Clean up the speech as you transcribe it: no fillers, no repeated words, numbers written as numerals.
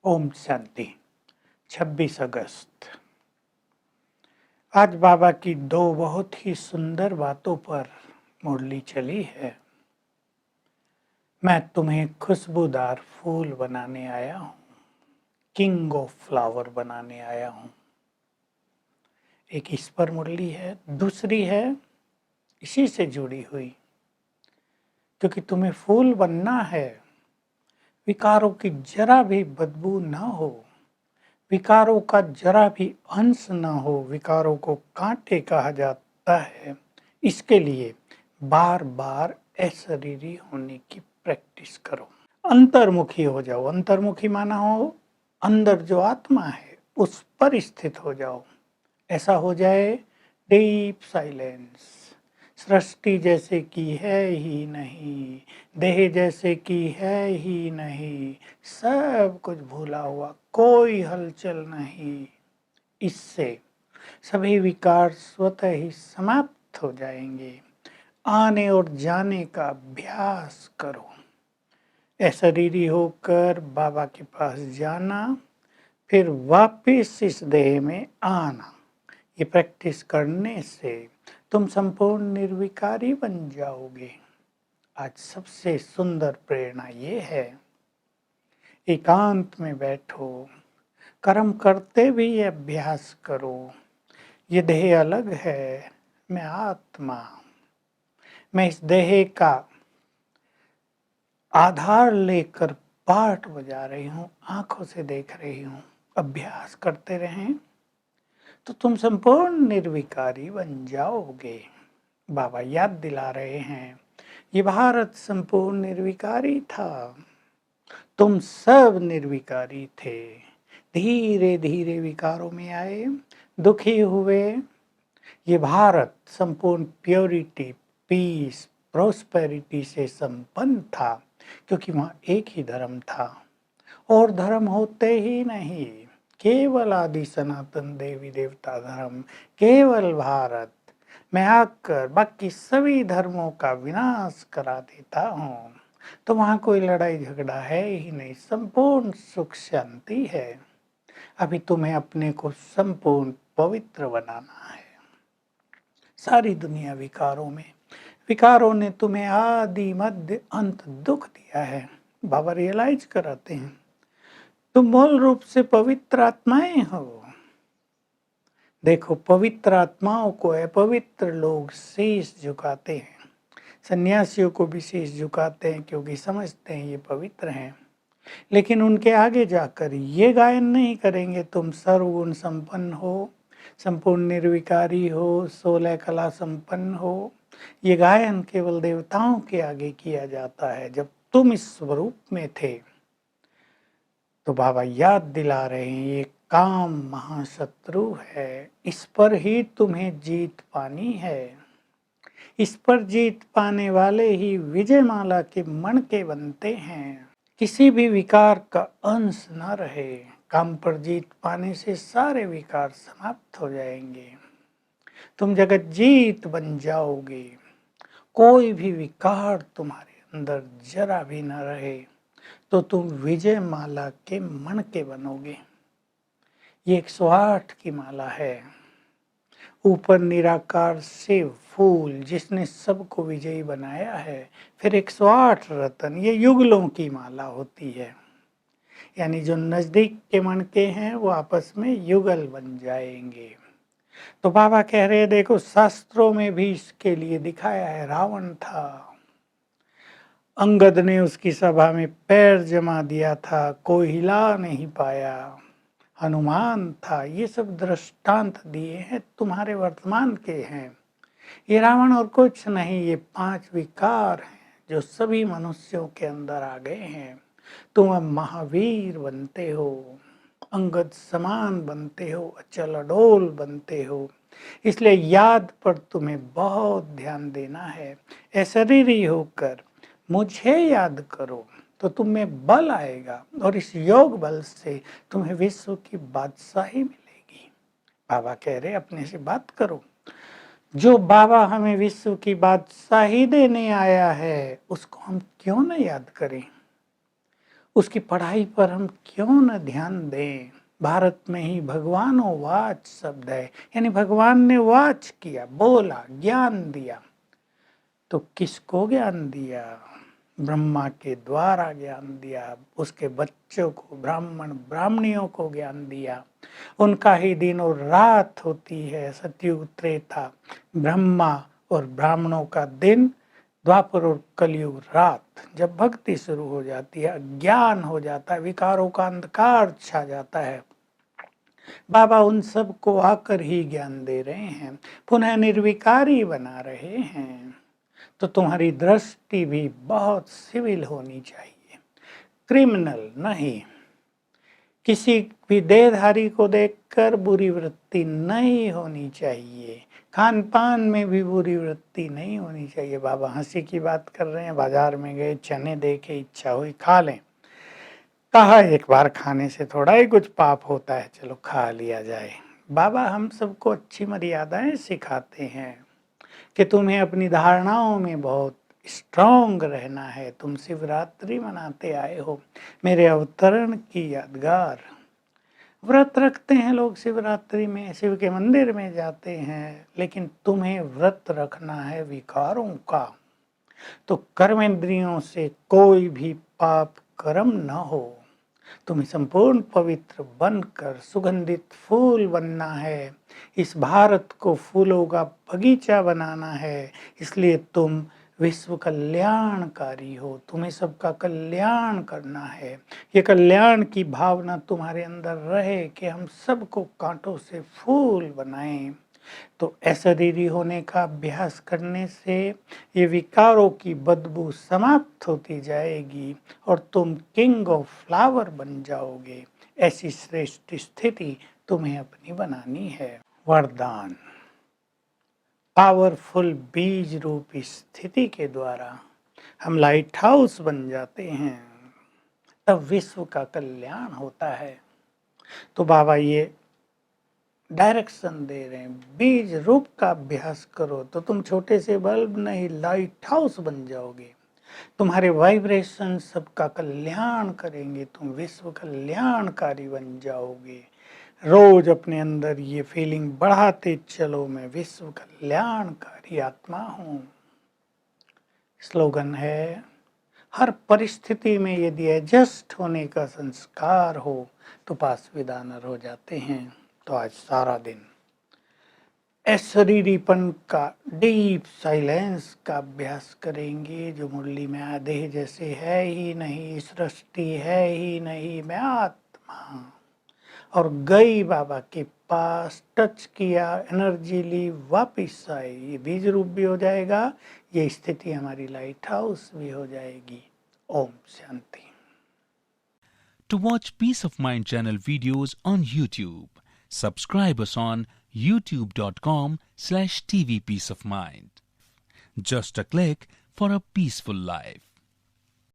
ओम शांति। 26 अगस्त। आज बाबा की दो बहुत ही सुंदर बातों पर मुरली चली है। मैं तुम्हें खुशबूदार फूल बनाने आया हूँ, किंग ऑफ फ्लावर बनाने आया हूँ। एक इस पर मुरली है, दूसरी है इसी से जुड़ी हुई, क्योंकि तुम्हें फूल बनना है। विकारों की जरा भी बदबू न हो, विकारों का जरा भी अंश न हो। विकारों को कांटे कहा जाता है। इसके लिए बार बार अशरीरी होने की प्रैक्टिस करो। अंतर्मुखी हो जाओ। अंतर्मुखी माना हो अंदर जो आत्मा है उस पर स्थित हो जाओ। ऐसा हो जाए डीप साइलेंस। सृष्टि जैसे की है ही नहीं, देह जैसे की है ही नहीं, सब कुछ भूला हुआ, कोई हलचल नहीं। इससे सभी विकार स्वतः ही समाप्त हो जाएंगे। आने और जाने का अभ्यास करो। अशरीरी होकर बाबा के पास जाना, फिर वापिस इस देह में आना। ये प्रैक्टिस करने से तुम संपूर्ण निर्विकारी बन जाओगे। आज सबसे सुंदर प्रेरणा ये है, एकांत में बैठो, कर्म करते भी ये अभ्यास करो। ये देह अलग है, मैं आत्मा। मैं इस देह का आधार लेकर पाठ बजा रही हूँ, आंखों से देख रही हूँ। अभ्यास करते रहें तो तुम संपूर्ण निर्विकारी बन जाओगे। बाबा याद दिला रहे हैं, ये भारत संपूर्ण निर्विकारी था, तुम सब निर्विकारी थे। धीरे धीरे विकारों में आए, दुखी हुए। ये भारत संपूर्ण प्योरिटी, पीस, प्रोस्पेरिटी से संपन्न था, क्योंकि वहाँ एक ही धर्म था और धर्म होते ही नहीं। केवल आदि सनातन देवी देवता धर्म, केवल भारत। मैं आकर बाकी सभी धर्मों का विनाश करा देता हूँ, तो वहाँ कोई लड़ाई झगड़ा है ही नहीं, संपूर्ण सुख शांति है। अभी तुम्हें अपने को संपूर्ण पवित्र बनाना है। सारी दुनिया विकारों में, विकारों ने तुम्हें आदि मध्य अंत दुख दिया है। बाबा रियलाइज कराते हैं, तुम मूल रूप से पवित्र आत्माएं हो। देखो, पवित्र आत्माओं को अपवित्र लोग शीश झुकाते हैं। सन्यासियों को भी शीश झुकाते हैं, क्योंकि समझते हैं ये पवित्र हैं। लेकिन उनके आगे जाकर ये गायन नहीं करेंगे, तुम सर्वगुण संपन्न हो, संपूर्ण निर्विकारी हो, 16 कला संपन्न हो। ये गायन केवल देवताओं के आगे किया जाता है। जब तुम इस स्वरूप में थे, तो बाबा याद दिला रहे हैं, ये काम महाशत्रु है, इस पर ही तुम्हें जीत पानी है। इस पर जीत पाने वाले ही विजय माला के मणके बनते हैं। किसी भी विकार का अंश न रहे। काम पर जीत पाने से सारे विकार समाप्त हो जाएंगे। तुम जगत जीत बन जाओगे। कोई भी विकार तुम्हारे अंदर जरा भी न रहे, तो तुम विजय माला के मणके बनोगे। ये 108 की माला है। ऊपर निराकार से फूल, जिसने सबको विजयी बनाया है। फिर 108 रतन, ये युगलों की माला होती है। यानी जो नजदीक के मणके हैं वो आपस में युगल बन जाएंगे। तो बाबा कह रहे हैं, देखो शास्त्रों में भी इसके लिए दिखाया है। रावण था, अंगद ने उसकी सभा में पैर जमा दिया था, कोई हिला नहीं पाया। हनुमान था। ये सब दृष्टांत दिए हैं, तुम्हारे वर्तमान के हैं। ये रावण और कुछ नहीं, ये 5 विकार हैं जो सभी मनुष्यों के अंदर आ गए हैं। तुम अब महावीर बनते हो, अंगद समान बनते हो, अचल अडोल बनते हो। इसलिए याद पर तुम्हें बहुत ध्यान देना है। अशरीरी होकर मुझे याद करो, तो तुम में बल आएगा और इस योग बल से तुम्हें विश्व की बादशाही मिलेगी। बाबा कह रहे अपने से बात करो। जो बाबा हमें विश्व की बादशाही देने आया है, उसको हम क्यों न याद करें। उसकी पढ़ाई पर हम क्यों न ध्यान दें। भारत में ही भगवानो वाच शब्द है, यानी भगवान ने वाच किया, बोला, ज्ञान दिया। तो किसको ज्ञान दिया? ब्रह्मा के द्वारा ज्ञान दिया, उसके बच्चों को, ब्राह्मण ब्राह्मणियों को ज्ञान दिया। उनका ही दिन और रात होती है, सतयुग त्रेता ब्रह्मा और ब्राह्मणों का दिन, द्वापर और कलयुग रात। जब भक्ति शुरू हो जाती है, ज्ञान हो जाता है, विकारों का अंधकार छा जाता है, बाबा उन सब को आकर ही ज्ञान दे रहे हैं, पुनः निर्विकारी बना रहे हैं। तो तुम्हारी दृष्टि भी बहुत सिविल होनी चाहिए, क्रिमिनल नहीं। किसी भी देहधारी को देखकर बुरी वृत्ति नहीं होनी चाहिए, खान पान में भी बुरी वृत्ति नहीं होनी चाहिए। बाबा हंसी की बात कर रहे हैं, बाजार में गए, चने देखे, इच्छा हुई खा लें। कहा एक बार खाने से थोड़ा ही कुछ पाप होता है, चलो खा लिया जाए। बाबा हम सबको अच्छी मर्यादाएं सिखाते हैं कि तुम्हें अपनी धारणाओं में बहुत स्ट्रांग रहना है। तुम शिवरात्रि मनाते आए हो, मेरे अवतरण की यादगार। व्रत रखते हैं लोग शिवरात्रि में, शिव के मंदिर में जाते हैं, लेकिन तुम्हें व्रत रखना है विकारों का। तो कर्मेंद्रियों से कोई भी पाप कर्म न हो, तुम्हें संपूर्ण पवित्र बनकर सुगंधित फूल बनना है। इस भारत को फूलों का बगीचा बनाना है, इसलिए तुम विश्व कल्याणकारी हो, तुम्हें सबका कल्याण करना है। ये कल्याण की भावना तुम्हारे अंदर रहे कि हम सबको कांटों से फूल बनाएं। तो अशरीरी होने का अभ्यास करने से ये विकारों की बदबू समाप्त होती जाएगी और तुम किंग ऑफ फ्लावर बन जाओगे। ऐसी श्रेष्ठ स्थिति तुम्हें अपनी बनानी है। वरदान, पावरफुल बीज रूप स्थिति के द्वारा हम लाइट हाउस बन जाते हैं, तब विश्व का कल्याण होता है। तो बाबा ये डायरेक्शन दे रहे हैं, बीज रूप का अभ्यास करो तो तुम छोटे से बल्ब नहीं, लाइट हाउस बन जाओगे। तुम्हारे वाइब्रेशन सबका कल्याण करेंगे, तुम विश्व कल्याणकारी बन जाओगे। रोज अपने अंदर ये फीलिंग बढ़ाते चलो, मैं विश्व कल्याणकारी आत्मा हूँ। स्लोगन है, हर परिस्थिति में यदि एडजस्ट होने का संस्कार हो तो पास विदानर हो जाते हैं। तो आज सारा दिन अशरीरीपन का, डीप साइलेंस का अभ्यास करेंगे, जो मुरली में आधे जैसे है ही नहीं, सृष्टि है ही नहीं, मैं आत्मा। और गई बाबा के पास, टच किया, एनर्जी ली, वापिस आई, ये बीज रूप भी हो जाएगा, ये स्थिति हमारी लाइट हाउस भी हो जाएगी। Om Shanti. To watch Peace of Mind channel videos on YouTube, subscribe us on youtube.com/tvpeaceofmind. Just a click for a peaceful life.